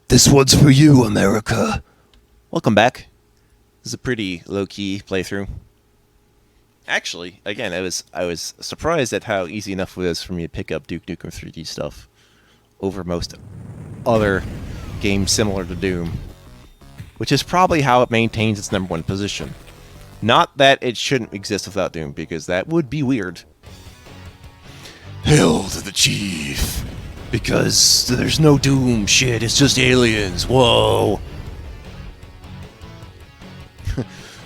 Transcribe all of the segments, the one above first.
This one's for you, America. Welcome back. This is a pretty low-key playthrough. Actually, again, I was surprised at how easy enough it was for me to pick up Duke Nukem 3D stuff over most other games similar to Doom, which is probably how it maintains its #1 position. Not that it shouldn't exist without Doom, because that would be weird. Hail to the chief. Because there's no Doom shit, it's just aliens. Whoa.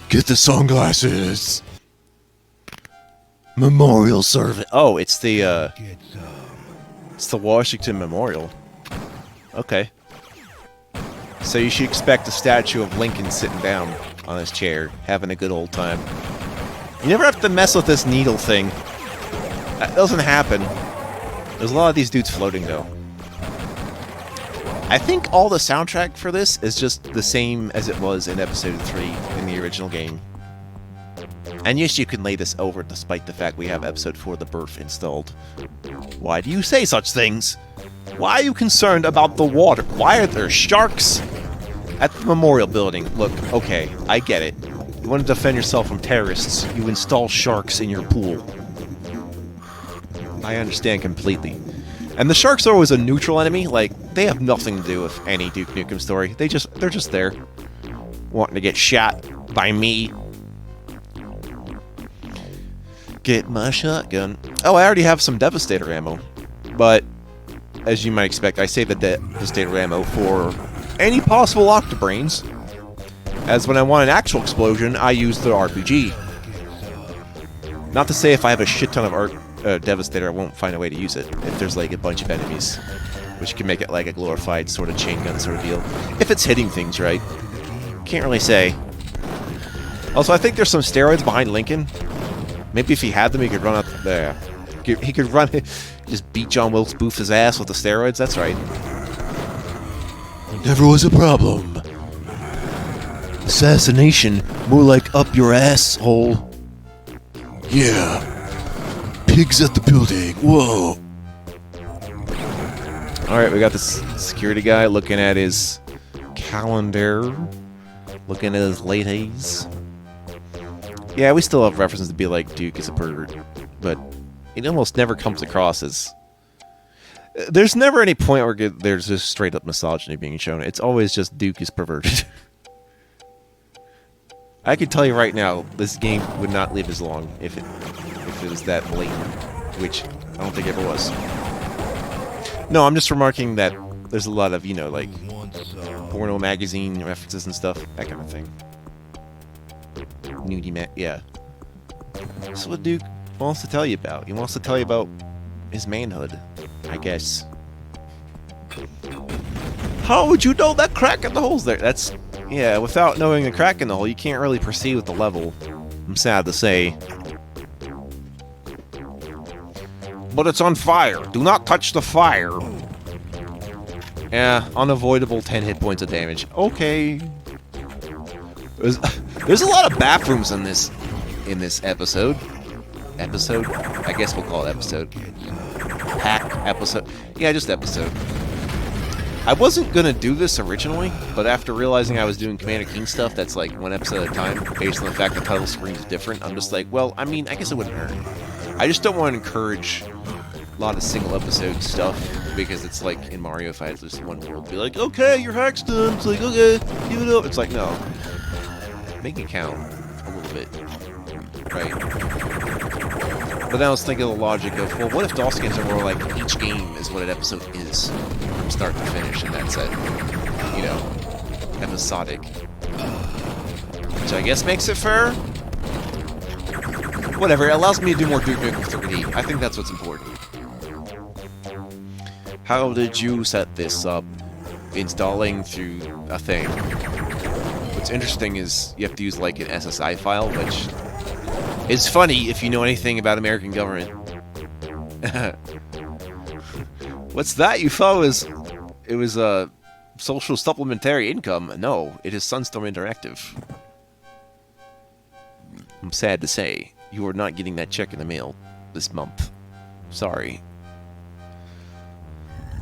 Get the sunglasses. Memorial service. Oh, it's the Washington Memorial. Okay. So you should expect a statue of Lincoln sitting down on his chair, having a good old time. You never have to mess with this needle thing. That doesn't happen. There's a lot of these dudes floating, though. I think all the soundtrack for this is just the same as it was in Episode 3 in the original game. And yes, you can lay this over despite the fact we have Episode 4, The Birth, installed. Why do you say such things? Why are you concerned about the water? Why are there sharks at the memorial building? Look, okay, I get it. You want to defend yourself from terrorists, you install sharks in your pool. I understand completely. And the sharks are always a neutral enemy, like, they have nothing to do with any Duke Nukem story. They're just there. Wanting to get shot by me. Get my shotgun. Oh, I already have some Devastator ammo. But, as you might expect, I save the Devastator ammo for any possible Octobrains. As when I want an actual explosion, I use the RPG. Not to say if I have a shit ton of Devastator, I won't find a way to use it if there's like a bunch of enemies, which can make it like a glorified sort of chain gun sort of deal. If it's hitting things right. Can't really say. Also, I think there's some steroids behind Lincoln. Maybe if he had them, he could run out there. He could run, just beat John Wilkes Booth's ass with the steroids. That's right. Never was a problem. Assassination, more like up your asshole. Yeah. Pigs at the building. Whoa. Alright, we got this security guy looking at his calendar. Looking at his ladies. Yeah, we still have references to be like Duke is a pervert. But it almost never comes across as... There's never any point where there's just straight up misogyny being shown. It's always just Duke is perverted. I can tell you right now, this game would not live as long if it was that blatant, which I don't think it ever was. No, I'm just remarking that there's a lot of, you know, like, porno magazine references and stuff, that kind of thing. Nudie man, yeah. That's what Duke wants to tell you about. He wants to tell you about his manhood, I guess. How would you know that crack in the hole's there? That's... Yeah, without knowing the crack in the hole, you can't really proceed with the level. I'm sad to say. But it's on fire. Do not touch the fire. Yeah, unavoidable 10 hit points of damage. Okay. There's a lot of bathrooms in this episode. Episode? I guess we'll call it episode. Pack episode. Yeah, just episode. I wasn't gonna do this originally, but after realizing I was doing Commander King stuff that's like one episode at a time, based on the fact the title screen is different, I'm just like, well, I mean, I guess it wouldn't hurt. I just don't want to encourage a lot of single episode stuff, because it's like in Mario, if I had this one world, be like, okay, your hack's done. It's like, okay, give it up. It's like, no. Make it count a little bit. Right. But then I was thinking of the logic of, well, what if DOS games are more like each game is what an episode is from start to finish, and that's it. You know, episodic. Which I guess makes it fair? Whatever, it allows me to do more Duke Nukem 3D. I think that's what's important. How did you set this up? Installing through a thing. What's interesting is you have to use like an SSI file, which is funny if you know anything about American government. What's that? You thought it was a social supplementary income? No, it is Sunstorm Interactive. I'm sad to say, you are not getting that check in the mail this month. Sorry.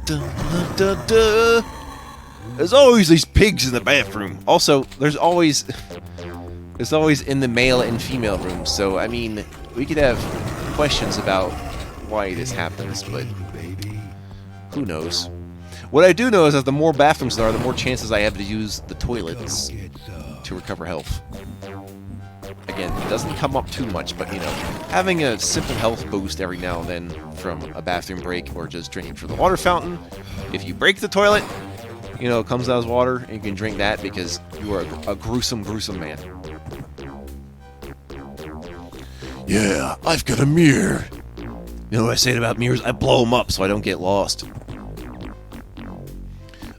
Dun, dun, dun, dun. There's always these pigs in the bathroom. Also, there's always in the male and female rooms. So, I mean, we could have questions about why this happens, but who knows? What I do know is that the more bathrooms there are, the more chances I have to use the toilets to recover health. Again, it doesn't come up too much, but, you know, having a simple health boost every now and then from a bathroom break or just drinking from the water fountain. If you break the toilet, you know, it comes out as water, and you can drink that because you are a gruesome, gruesome man. Yeah, I've got a mirror. You know what I say about mirrors? I blow them up so I don't get lost.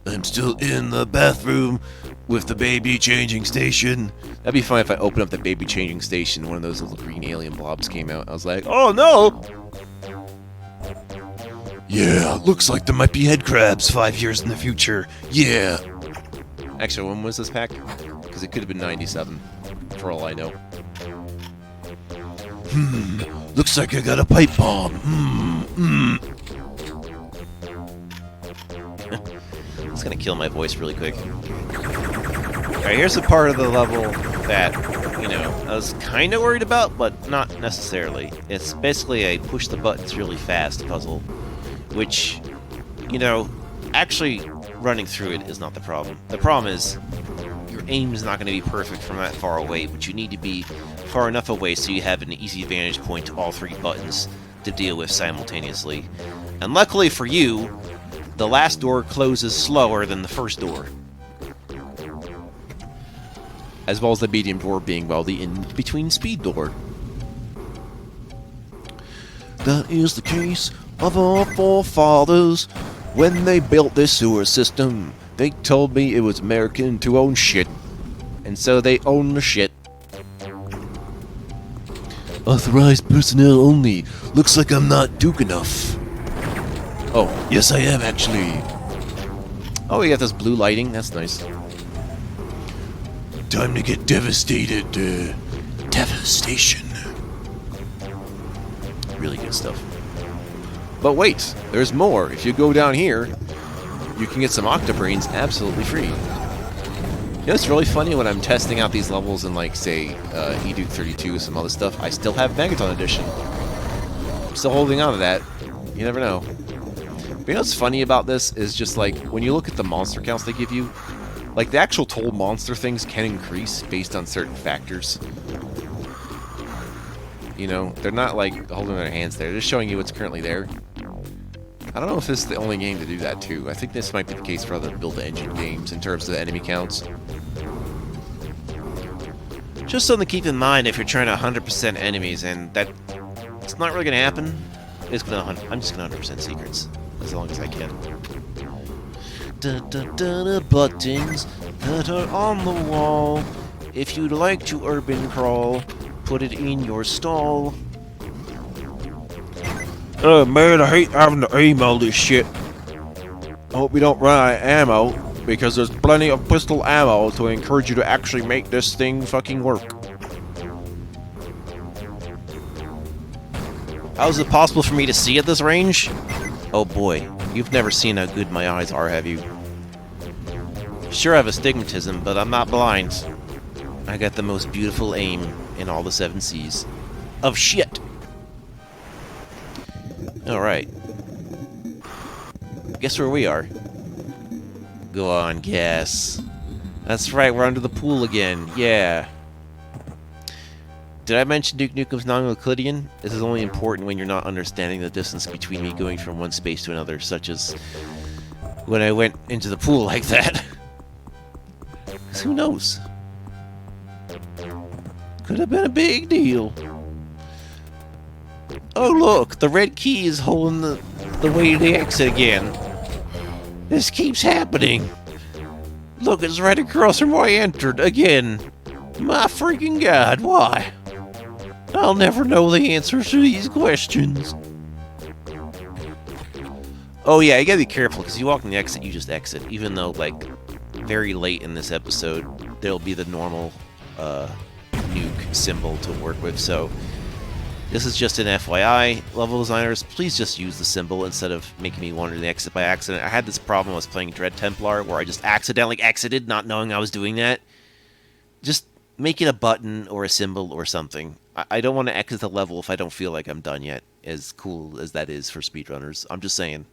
I'm still in the bathroom with the baby changing station. That'd be fun if I opened up the baby changing station and one of those little green alien blobs came out. I was like, oh no! Yeah, looks like there might be head crabs 5 years in the future. Yeah. Actually, when was this pack? Because it could have been 97, for all I know. Looks like I got a pipe bomb. It's gonna kill my voice really quick. Alright, here's the part of the level that, you know, I was kind of worried about, but not necessarily. It's basically a push the buttons really fast puzzle, which, you know, actually running through it is not the problem. The problem is your aim is not going to be perfect from that far away, but you need to be far enough away so you have an easy vantage point to all three buttons to deal with simultaneously. And luckily for you, the last door closes slower than the first door. As well as the medium door being, well, the in-between speed door. That is the case of our forefathers. When they built this sewer system, they told me it was American to own shit. And so they own the shit. Authorized personnel only. Looks like I'm not Duke enough. Oh, yes I am actually. Oh, you got this blue lighting. That's nice. Time to get devastated. Devastation. Really good stuff. But wait, there's more. If you go down here, you can get some Octobrains absolutely free. You know, it's really funny when I'm testing out these levels in, like, say, Eduke 32, some other stuff. I still have Megaton Edition. I'm still holding on to that. You never know. But you know what's funny about this is just, like, when you look at the monster counts they give you, like, the actual total monster things can increase based on certain factors. You know, they're not, like, holding their hands there. They're just showing you what's currently there. I don't know if this is the only game to do that, too. I think this might be the case for other build-engine games in terms of the enemy counts. Just something to keep in mind if you're trying to 100% enemies, and that it's not really going to happen. I'm just going to 100% secrets, as long as I can. Buttons that are on the wall. If you'd like to urban crawl, put it in your stall. Oh man, I hate having to aim all this shit. I hope we don't run out of ammo, because there's plenty of pistol ammo to encourage you to actually make this thing fucking work. How is it possible for me to see at this range? Oh boy, you've never seen how good my eyes are, have you? Sure, I have astigmatism, but I'm not blind. I got the most beautiful aim in all the 7 seas. Of shit! Alright. Guess where we are? Go on, guess. That's right, we're under the pool again. Yeah. Did I mention Duke Nukem's non-Euclidean? This is only important when you're not understanding the distance between me going from one space to another, such as when I went into the pool like that. 'Cause who knows? Could have been a big deal. Oh look, the red key is holding the way to the exit again. This keeps happening. Look, it's right across from where I entered again. My freaking god, why? I'll never know the answers to these questions. Oh yeah, you gotta be careful, because you walk in the exit, you just exit. Even though, like, very late in this episode, there'll be the normal nuke symbol to work with, so This is just an FYI. Level designers, please just use the symbol instead of making me wander the exit by accident. I had this problem when I was playing Dread Templar where I just accidentally exited not knowing I was doing that. Just make it a button or a symbol or something. I don't want to exit the level if I don't feel like I'm done yet, as cool as that is for speedrunners. I'm just saying.